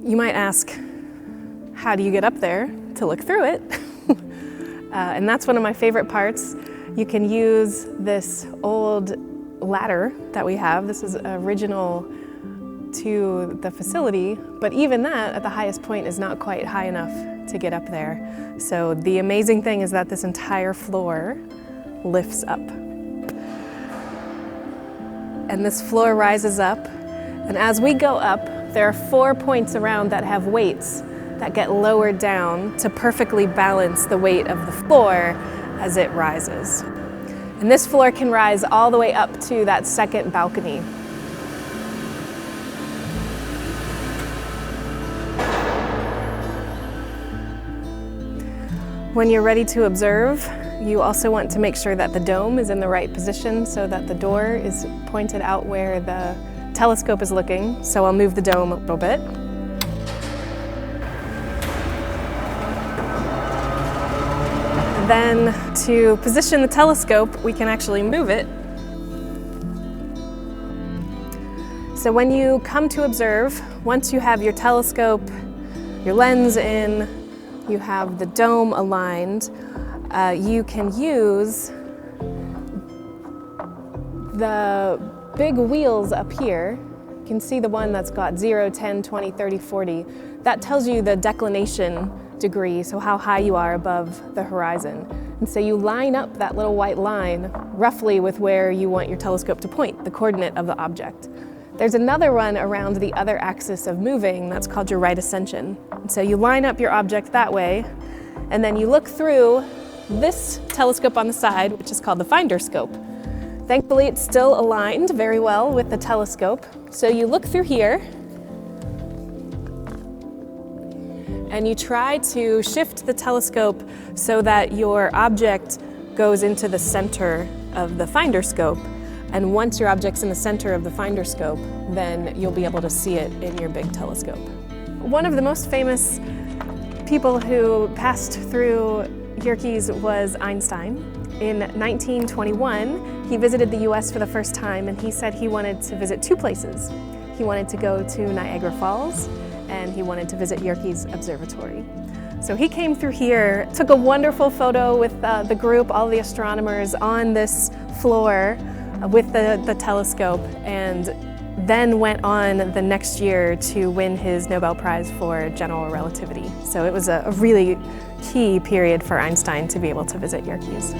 You might ask, how do you get up there to look through it? And that's one of my favorite parts. You can use this old ladder that we have. This is original to the facility, but even that at the highest point is not quite high enough to get up there. So the amazing thing is that this entire floor lifts up. And this floor rises up, and as we go up, there are 4 points around that have weights that get lowered down to perfectly balance the weight of the floor as it rises. And this floor can rise all the way up to that second balcony. When you're ready to observe, you also want to make sure that the dome is in the right position so that the door is pointed out where the telescope is looking. So I'll move the dome a little bit. Then to position the telescope, we can actually move it. So when you come to observe, once you have your telescope, your lens in, you have the dome aligned, you can use the big wheels up here. You can see the one that's got 0, 10, 20, 30, 40. That tells you the declination degree, so how high you are above the horizon. And so you line up that little white line roughly with where you want your telescope to point, the coordinate of the object. There's another one around the other axis of moving that's called your right ascension. And so you line up your object that way, and then you look through this telescope on the side, which is called the finder scope. Thankfully, it's still aligned very well with the telescope. So you look through here, and you try to shift the telescope so that your object goes into the center of the finder scope. And once your object's in the center of the finder scope, then you'll be able to see it in your big telescope. One of the most famous people who passed through Yerkes was Einstein. In 1921, he visited the US for the first time, and he said he wanted to visit 2 places. He wanted to go to Niagara Falls, and he wanted to visit Yerkes Observatory. So he came through here, took a wonderful photo with the group, all the astronomers on this floor with the telescope, and then went on the next year to win his Nobel Prize for General Relativity. So it was a really key period for Einstein to be able to visit Yerkes.